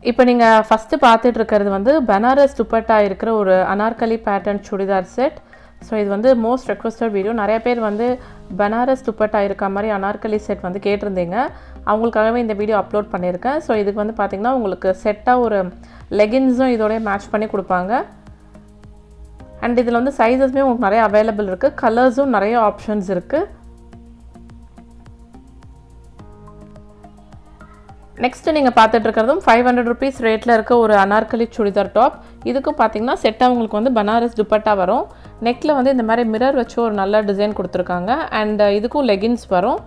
இப்போ நீங்கள் ஃபஸ்ட்டு பார்த்துட்டு இருக்கிறது வந்து பனாரஸ் துப்பட்டா இருக்கிற ஒரு Anarkali pattern churidar set. So இது வந்து மோஸ்ட் ரெக்வஸ்டட் வீடியோ. நிறைய பேர் வந்து பனாரஸ் துப்பட்டா இருக்க மாதிரி அனார்கலி செட் வந்து கேட்டிருந்தீங்க. அவங்களுக்காகவே இந்த வீடியோ அப்லோட் பண்ணியிருக்கேன். ஸோ இதுக்கு வந்து பார்த்திங்கன்னா உங்களுக்கு செட்டாக ஒரு லெகின்ஸும் இதோடய மேட்ச் பண்ணி கொடுப்பாங்க. அண்ட் இதில் வந்து சைஸஸ்மே உங்களுக்கு நிறைய அவைலபிள் இருக்குது, கலர்ஸும் நிறைய ஆப்ஷன்ஸ் இருக்குது. நெக்ஸ்ட்டு நீங்கள் பார்த்துட்டு இருக்கிறதும் 500 ருபீஸ் ரேட்டில் இருக்க ஒரு அனார்கலி சுடிதார் டாப். இதுக்கும் பார்த்தீங்கன்னா செட்டாக உங்களுக்கு வந்து பனாரஸ் துப்பட்டா வரும். நெக்கில் வந்து இந்த மாதிரி மிரர் வச்சு ஒரு நல்ல டிசைன் கொடுத்துருக்காங்க. அண்ட் இதுக்கும் லெகின்ஸ் வரும்.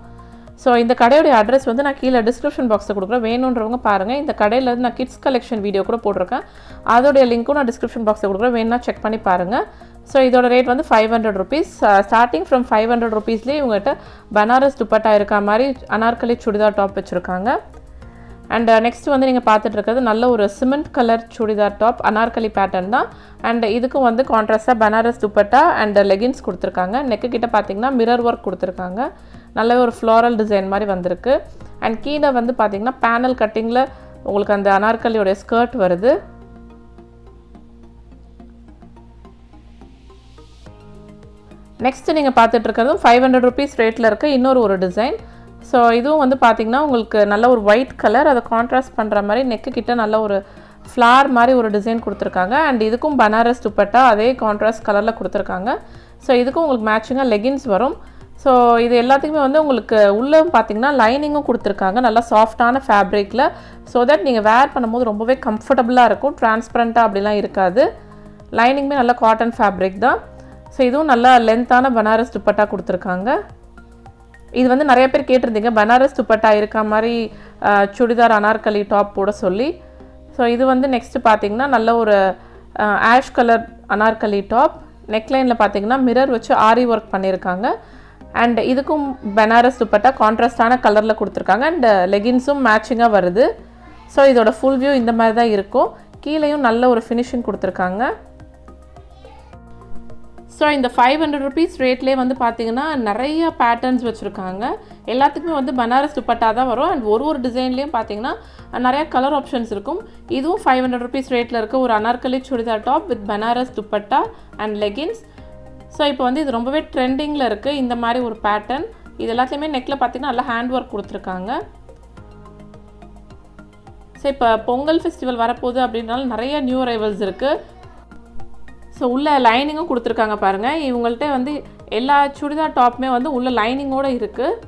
ஸோ இந்த கடையோடைய அட்ரஸ் வந்து நான் கீழே டிஸ்கிரிப்ஷன் பாக்ஸில் கொடுக்குறேன், வேணுன்றவங்க பாருங்கள். இந்த கடையில் வந்து நான் கிட்ஸ் கலெக்ஷன் வீடியோ கூட போட்டிருக்கேன், அதோடைய லிங்க்கும் நான் டிஸ்கிரிப்ஷன் பாக்ஸில் கொடுக்குறேன், வேணும்னா செக் பண்ணி பாருங்கள். ஸோ இதோட ரேட் வந்து 500 ருபீஸ். ஸ்டார்டிங் ஃப்ரம் 500 ருபீஸ்லேயே இவங்ககிட்ட பனாரஸ் துப்பட்டா இருக்க மாதிரி அனார்கலி சுடிதார் டாப் வச்சுருக்காங்க. அண்ட் நெக்ஸ்ட் வந்து நீங்கள் பார்த்துட்டு இருக்கிறது நல்ல ஒரு cement colour churidar top, Anarkali pattern தான். அண்ட் இதுக்கும் வந்து கான்ட்ராஸ்டாக பனாரஸ் துப்பட்டா அண்ட் லெகின்ஸ் கொடுத்துருக்காங்க. நெக்கு கிட்ட பார்த்தீங்கன்னா மிரர் ஒர்க் கொடுத்துருக்காங்க, நல்லாவே ஒரு ஃப்ளாரல் டிசைன் மாதிரி வந்திருக்கு. அண்ட் கீழே வந்து பார்த்தீங்கன்னா பேனல் கட்டிங்கில் உங்களுக்கு அந்த அனார்கலியோடைய ஸ்கர்ட் வருது. நெக்ஸ்ட்டு நீங்கள் பார்த்துட்டு இருக்கிறதும் 500 ருபீஸ் ரேட்டில் இருக்க இன்னொரு ஒரு டிசைன். ஸோ இதுவும் வந்து பார்த்திங்கன்னா உங்களுக்கு நல்ல ஒரு ஒயிட் கலர், அதை கான்ட்ராஸ்ட் பண்ணுற மாதிரி நெக்கு கிட்ட நல்ல ஒரு ஃப்ளார் மாதிரி ஒரு டிசைன் கொடுத்துருக்காங்க. அண்ட் இதுக்கும் பனாரஸ் துப்பட்டா அதே கான்ட்ராஸ்ட் கலரில் கொடுத்துருக்காங்க. ஸோ இதுக்கும் உங்களுக்கு மேட்சிங்காக லெகின்ஸ் வரும். ஸோ இது எல்லாத்துக்குமே வந்து உங்களுக்கு உள்ளே பார்த்திங்கன்னா லைனிங்கும் கொடுத்துருக்காங்க, நல்லா சாஃப்டான ஃபேப்ரிக்கில். ஸோ தட் நீங்கள் வேர் பண்ணும்போது ரொம்பவே கம்ஃபர்டபுளாக இருக்கும், டிரான்ஸ்பரண்ட்டாக அப்படிலாம் இருக்காது. லைனிங்குமே நல்லா காட்டன் ஃபேப்ரிக் தான். ஸோ இதுவும் நல்லா லென்த்தான பனாரஸ் துப்பட்டா கொடுத்துருக்காங்க. இது வந்து நிறைய பேர் கேட்டிருந்தீங்க பனாரஸ் துப்பட்டா இருக்க மாதிரி சுடிதார் அனார்கலி டாப் போட சொல்லி. ஸோ இது வந்து நெக்ஸ்ட்டு பார்த்தீங்கன்னா நல்ல ஒரு ஆஷ் கலர் அனார்கலி டாப். நெக்லைனில் பார்த்தீங்கன்னா மிரர் வச்சு ஆரி ஒர்க் பண்ணியிருக்காங்க. அண்ட் இதுக்கும் பனாரஸ் துப்பட்டா கான்ட்ராஸ்டான கலரில் கொடுத்துருக்காங்க. அண்ட் லெகின்ஸும் மேட்சிங்காக வருது. ஸோ இதோட ஃபுல் வியூ இந்த மாதிரி தான் இருக்கும். கீழேயும் நல்ல ஒரு ஃபினிஷிங் கொடுத்துருக்காங்க. ஸோ இந்த 500 ருபீஸ் ரேட்லேயே வந்து பார்த்திங்கன்னா நிறைய பேட்டர்ன்ஸ் வச்சுருக்காங்க. எல்லாத்துக்குமே வந்து பனாரஸ் துப்பட்டா தான் வரும். அண்ட் ஒரு டிசைன்லேயும் பார்த்திங்கன்னா நிறையா கலர் ஆப்ஷன்ஸ் இருக்கும். இதுவும் 500 ருபீஸ் ரேட்டில் இருக்க ஒரு Anarkali churidar top with Banaras dupatta and leggings. So இப்போ வந்து இது ரொம்பவே ட்ரெண்டிங்கில் இருக்குது இந்த மாதிரி ஒரு பேட்டர்ன். இது எல்லாத்தையுமே நெக்கில் பார்த்திங்கன்னா நல்லா ஹேண்ட் ஒர்க் கொடுத்துருக்காங்க. ஸோ இப்போ பொங்கல் ஃபெஸ்டிவல் வரப்போகுது அப்படின்னாலும் நிறைய நியூ அரைவல்ஸ் இருக்குது. ஸோ உள்ள லைனிங்கும் கொடுத்துருக்காங்க பாருங்கள். இவங்கள்ட்ட வந்து எல்லா சுடிதார் டாப்புமே வந்து உள்ள லைனிங்கோடு இருக்குது.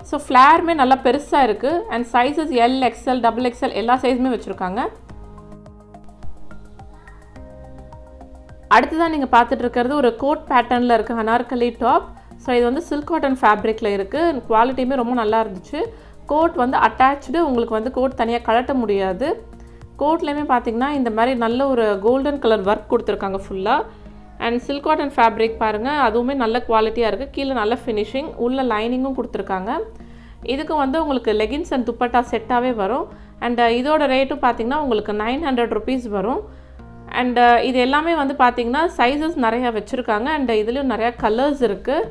ஸோ ஃப்ளேருமே நல்லா பெருசாக இருக்குது. And sizes L, XL, double XL எல்லா சைஸுமே வச்சுருக்காங்க. அடுத்ததான் நீங்கள் பார்த்துட்டு இருக்கிறது ஒரு கோட் பேட்டர்னில் இருக்க அனார்கலி டாப். ஸோ இது வந்து சில்க் காட்டன் ஃபேப்ரிக்கில் இருக்குது. குவாலிட்டியுமே ரொம்ப நல்லா இருந்துச்சு. கோட் வந்து அட்டாச்சு, உங்களுக்கு வந்து கோட் தனியாக கழட்ட முடியாது. கோட்லேயுமே பார்த்திங்கன்னா இந்த மாதிரி நல்ல ஒரு கோல்டன் கலர் ஒர்க் கொடுத்துருக்காங்க ஃபுல்லாக. அண்ட் சில்க் காட்டன் ஃபேப்ரிக் பாருங்கள், அதுவுமே நல்ல குவாலிட்டியாக இருக்குது. கீழே நல்ல ஃபினிஷிங், உள்ள லைனிங்கும் கொடுத்துருக்காங்க. இதுக்கு வந்து உங்களுக்கு லெகின்ஸ் அண்ட் துப்பட்டா செட்டாகவே வரும். அண்ட் இதோட ரேட்டும் பார்த்திங்கன்னா உங்களுக்கு 900 ருபீஸ் வரும். அண்ட் இது எல்லாமே வந்து பார்த்திங்கன்னா சைஸஸ் நிறையா வச்சுருக்காங்க. அண்ட் இதுலேயும் நிறையா கலர்ஸ் இருக்குது.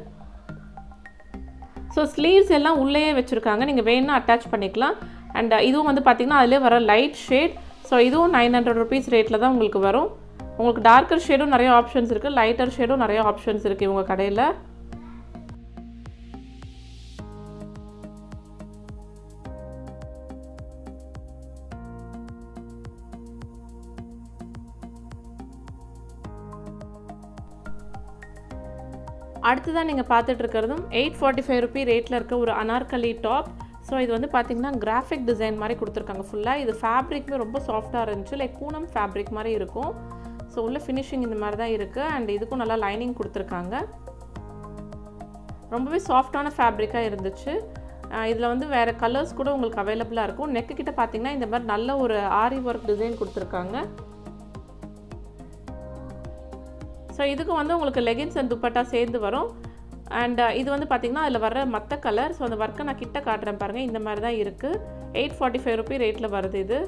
ஸோ ஸ்லீவ்ஸ் எல்லாம் உள்ளேயே வச்சுருக்காங்க, நீங்கள் வேணும்னா அட்டாச் பண்ணிக்கலாம். அண்ட் இதுவும் வந்து பார்த்திங்கன்னா அதிலே வர லைட் ஷேட். ஸோ இதுவும் 900 ருபீஸ் ரேட்டில் தான் உங்களுக்கு வரும். உங்களுக்கு டார்க்கர் ஷேடும் நிறைய ஆப்ஷன்ஸ் இருக்குது, லைட்டர் ஷேடும் நிறைய ஆப்ஷன்ஸ் இருக்குது இவங்க கடையில். அடுத்ததான் நீங்கள் பார்த்துட்டு இருக்கிறதும் 845 ருபீ ரேட்டில் இருக்க ஒரு அனார்கலி டாப். ஸோ இது வந்து பார்த்திங்கன்னா கிராஃபிக் டிசைன் மாதிரி கொடுத்துருக்காங்க ஃபுல்லாக. இது ஃபேப்ரிக்குமே ரொம்ப சாஃப்டாக இருந்துச்சு, லைக் பூனம் ஃபேப்ரிக் மாதிரி இருக்கும். ஸோ உள்ள ஃபினிஷிங் இந்த மாதிரி தான் இருக்குது. அண்ட் இதுக்கும் நல்லா லைனிங் கொடுத்துருக்காங்க. ரொம்பவே சாஃப்டான ஃபேப்ரிக்காக இருந்துச்சு. இதில் வந்து வேறு கலர்ஸ் கூட உங்களுக்கு அவைலபிளாக இருக்கும். நெக்கு கிட்ட பார்த்திங்கன்னா இந்த மாதிரி நல்ல ஒரு ஆரி ஒர்க் டிசைன் கொடுத்துருக்காங்க. ஸோ இதுக்கு வந்து உங்களுக்கு லெகின்ஸ் அண்ட் துப்பட்டா சேர்ந்து வரும். அண்ட் இது வந்து பார்த்திங்கன்னா அதில் வர மற்ற கலர். ஸோ அந்த ஒர்க்கை நான் கிட்ட காட்டுறேன் பாருங்கள், இந்த மாதிரி தான் இருக்குது. 845 ருபீ ரேட்டில் வருது இது.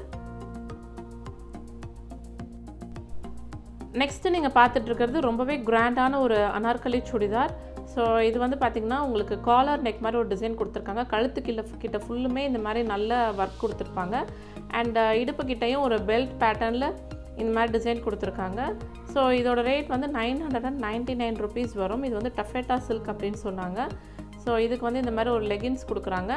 நெக்ஸ்ட்டு நீங்கள் பார்த்துட்டு இருக்கிறது ரொம்பவே கிராண்டான ஒரு அனார்கலி சுடிதார். ஸோ இது வந்து பார்த்திங்கன்னா உங்களுக்கு காலர் நெக் மாதிரி ஒரு டிசைன் கொடுத்துருக்காங்க. கழுத்து கிட்ட ஃபுல்லுமே இந்த மாதிரி நல்ல ஒர்க் கொடுத்துருப்பாங்க. அண்ட் இடுப்பு கிட்டையும் ஒரு பெல்ட் பேட்டர்னில் இந்த மாதிரி டிசைன் கொடுத்துருக்காங்க. ஸோ இதோட ரேட் வந்து 999 ருபீஸ் வரும். இது வந்து டஃபேட்டா சில்க் அப்படின்னு சொன்னாங்க. ஸோ இதுக்கு வந்து இந்த மாதிரி ஒரு லெகின்ஸ் கொடுக்குறாங்க.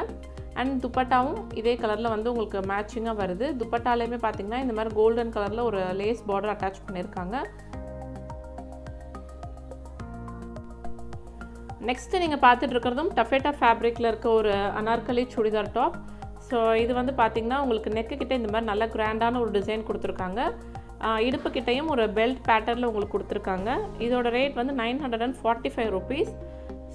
அண்ட் துப்பட்டாவும் இதே கலரில் வந்து உங்களுக்கு மேட்சிங்காக வருது. துப்பட்டாலேயுமே பார்த்திங்கன்னா இந்த மாதிரி கோல்டன் கலரில் ஒரு லேஸ் பார்டர் அட்டாச் பண்ணியிருக்காங்க. நெக்ஸ்ட்டு நீங்கள் பார்த்துட்டு இருக்கிறதும் டஃபேட்டா ஃபேப்ரிக்கில் இருக்க ஒரு அனார்கலி சுடிதார் டாப். ஸோ இது வந்து பார்த்திங்கன்னா உங்களுக்கு நெக்கு கிட்டே இந்த மாதிரி நல்ல கிராண்டான ஒரு டிசைன் கொடுத்துருக்காங்க. இடுப்பு கிட்டையும் ஒரு பெல்ட் பேட்டர்னில் உங்களுக்கு கொடுத்துருக்காங்க. இதோட ரேட் வந்து 945 ருபீஸ்.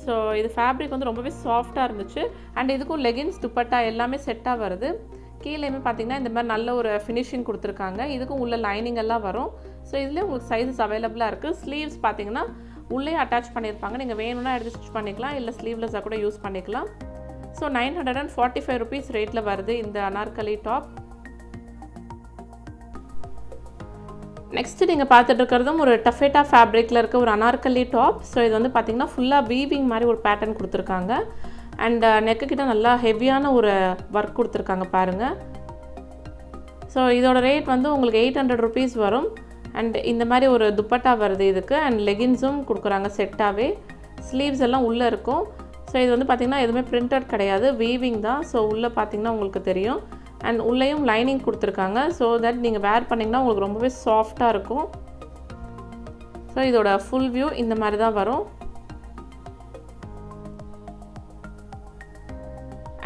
ஸோ இது ஃபேப்ரிக் வந்து ரொம்பவே சாஃப்டாக இருந்துச்சு. அண்ட் இதுக்கும் லெகின்ஸ் துப்பட்டா எல்லாமே செட்டாக வருது. கீழேயுமே பார்த்திங்கன்னா இந்த மாதிரி நல்ல ஒரு ஃபினிஷிங் கொடுத்துருக்காங்க. இதுக்கும் உள்ள லைனிங் எல்லாம் வரும். ஸோ இதில் உங்களுக்கு சைஸஸ் அவைலபிளாக இருக்குது. ஸ்லீவ்ஸ் பார்த்திங்கன்னா உள்ளே அட்டாச் பண்ணியிருப்பாங்க. நீங்கள் வேணும்னா எடுத்து ஸ்டிச் பண்ணிக்கலாம், இல்லை ஸ்லீவ்லெஸ்ஸாக கூட யூஸ் பண்ணிக்கலாம். ஸோ 945 ருபீஸ் ரேட்டில் வருது இந்த அனார்கலி டாப். நெக்ஸ்ட்டு நீங்கள் பார்த்துட்டு இருக்கிறதும் ஒரு டஃபேட்டா ஃபேப்ரிக்கில் இருக்க ஒரு அனார்கலி டாப். ஸோ இது வந்து பார்த்திங்கன்னா ஃபுல்லாக வீவிங் மாதிரி ஒரு பேட்டர்ன் கொடுத்துருக்காங்க. அண்ட் நெக்கு கிட்ட நல்லா ஹெவியான ஒரு ஒர்க் கொடுத்துருக்காங்க பாருங்கள். ஸோ இதோட ரேட் வந்து உங்களுக்கு 800 ருபீஸ் வரும். அண்ட் இந்த மாதிரி ஒரு துப்பட்டா வருது இதுக்கு. அண்ட் லெகின்ஸும் கொடுக்குறாங்க செட்டாகவே. ஸ்லீவ்ஸ் எல்லாம் உள்ளே இருக்கும். ஸோ இது வந்து பார்த்திங்கன்னா எதுவுமே பிரிண்டட் கிடையாது, வீவிங் தான். ஸோ உள்ளே பார்த்திங்கன்னா உங்களுக்கு தெரியும். அண்ட் உள்ளேயும் லைனிங் கொடுத்துருக்காங்க. ஸோ தட் நீங்கள் வேர் பண்ணிங்கன்னா உங்களுக்கு ரொம்பவே சாஃப்டாக இருக்கும். ஸோ இதோட ஃபுல் வியூ இந்த மாதிரி தான் வரும்.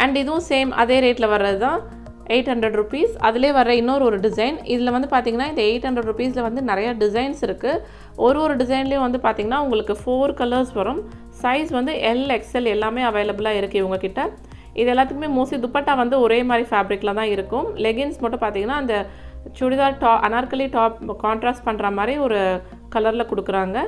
அண்ட் இதுவும் சேம் அதே ரேட்டில் வர்றது தான், 800 ருபீஸ். அதிலே வர இன்னொரு டிசைன். இதில் வந்து பார்த்திங்கன்னா இந்த 800 ருபீஸில் வந்து நிறையா டிசைன்ஸ் இருக்குது. ஒரு டிசைன்லேயும் வந்து பார்த்திங்கன்னா உங்களுக்கு 4 கலர்ஸ் வரும். சைஸ் வந்து எல் எக்ஸ்எல் எல்லாமே அவைலபிளாக இருக்குது இவங்கக்கிட்ட. இது எல்லாத்துக்குமே மோஸ்ட்லி துப்பட்டா வந்து ஒரே மாதிரி ஃபேப்ரிக்கில் தான் இருக்கும். லெகின்ஸ் மட்டும் பார்த்திங்கன்னா அந்த சுடிதார் அனார்கலி டாப் கான்ட்ராஸ்ட் பண்ணுற மாதிரி ஒரு கலரில் கொடுக்குறாங்க.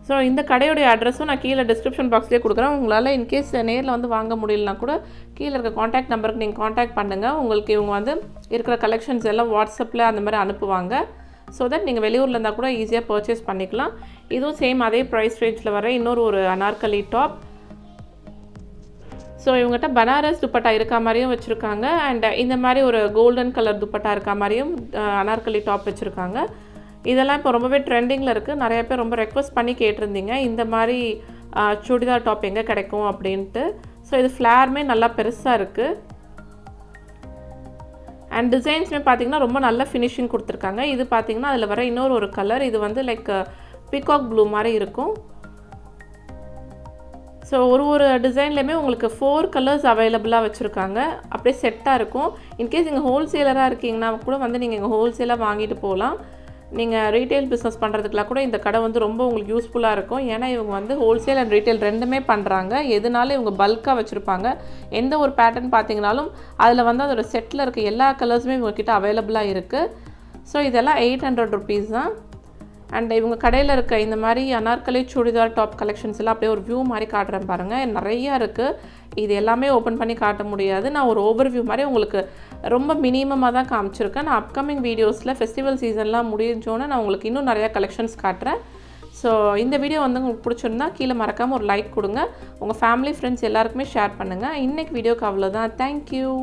ஸோ இந்த கடையுடைய அட்ரஸும் நான் கீழே டிஸ்கிரிப்ஷன் பாக்ஸ்லேயே கொடுக்குறேன். உங்களால் இன்கேஸ் நேரில் வந்து வாங்க முடியலனா கூட கீழே இருக்க காண்டாக்ட் நம்பருக்கு நீங்கள் காண்டாக்ட் பண்ணுங்கள். உங்களுக்கு இவங்க வந்து இருக்கிற கலெக்ஷன்ஸ் எல்லாம் வாட்ஸ்அப்பில் அந்த மாதிரி அனுப்புவாங்க. ஸோ தட் நீங்கள் வெளியூரில் இருந்தால் கூட ஈஸியாக பர்ச்சேஸ் பண்ணிக்கலாம். இதுவும் சேம் அதே ப்ரைஸ் ரேஞ்சில் வர இன்னொரு அனார்கலி டாப். ஸோ இவங்ககிட்ட பனாரஸ் துப்பட்டா இருக்க மாதிரியும் வச்சுருக்காங்க. அண்ட் இந்த மாதிரி ஒரு கோல்டன் கலர் துப்பட்டா இருக்க மாதிரியும் அனார்கலி டாப் வச்சுருக்காங்க. இதெல்லாம் இப்போ ரொம்பவே ட்ரெண்டிங்கில் இருக்குது. நிறைய பேர் ரொம்ப ரெக்வஸ்ட் பண்ணி கேட்டிருந்தீங்க இந்த மாதிரி சுடிதார் டாப் எங்கே கிடைக்கும் அப்படின்ட்டு. ஸோ இது ஃப்ளேருமே நல்லா பெருசாக இருக்குது. அண்ட் டிசைன்ஸுமே பார்த்திங்கன்னா ரொம்ப நல்ல ஃபினிஷிங் கொடுத்துருக்காங்க. இது பார்த்திங்கன்னா அதில் வர இன்னொரு கலர். இது வந்து லைக் பீகாக் ப்ளூ மாதிரி இருக்கும். ஸோ ஒரு டிசைன்லேயுமே உங்களுக்கு 4 கலர்ஸ் அவைலபிளாக வச்சுருக்காங்க. அப்படியே செட்டாக இருக்கும். இன்கேஸ் இங்கே ஹோல்சேலராக இருக்கீங்கன்னா கூட வந்து நீங்கள் இங்கே ஹோல்சேலாக வாங்கிட்டு போகலாம். நீங்கள் ரீட்டைல் பிஸ்னஸ் பண்ணுறதுக்குலாம் கூட இந்த கடை வந்து ரொம்ப உங்களுக்கு யூஸ்ஃபுல்லாக இருக்கும். ஏன்னா இவங்க வந்து ஹோல்சேல் அண்ட் ரீட்டைல் ரெண்டுமே பண்ணுறாங்க. எதுனாலும் இவங்க பல்காக வச்சுருப்பாங்க. எந்த ஒரு பேட்டர்ன் பார்த்தீங்கனாலும் அதில் வந்து அதோட செட்டில் இருக்க எல்லா கலர்ஸுமே இவங்கக்கிட்ட அவைலபிளாக இருக்குது. ஸோ இதெல்லாம் 800 ருபீஸ் தான். அண்ட் இவங்க கடையில் இருக்க இந்த மாதிரி அனார்கலி சுடிதார் டாப் கலெக்ஷன்ஸ் எல்லாம் அப்படியே ஒரு வியூ மாதிரி காட்டுறேன் பாருங்கள். நிறையா இருக்குது. இது எல்லாமே ஓப்பன் பண்ணி காட்ட முடியாது. நான் ஒரு ஓவர்வியூ மாதிரி உங்களுக்கு ரொம்ப மினிமமாக தான் காமிச்சிருக்கேன். நான் அப்கமிங் வீடியோஸில் ஃபெஸ்டிவல் சீசன்லாம் முடிஞ்சோன்னே நான் உங்களுக்கு இன்னும் நிறையா கலெக்ஷன்ஸ் காட்டுறேன். ஸோ இந்த வீடியோ வந்து உங்களுக்கு பிடிச்சிருந்தா கீழே மறக்காமல் ஒரு லைக் கொடுங்க. உங்கள் ஃபேமிலி ஃப்ரெண்ட்ஸ் எல்லாருக்குமே ஷேர் பண்ணுங்கள். இன்றைக்கி வீடியோக்கு அவ்வளோதான். தேங்க்யூ.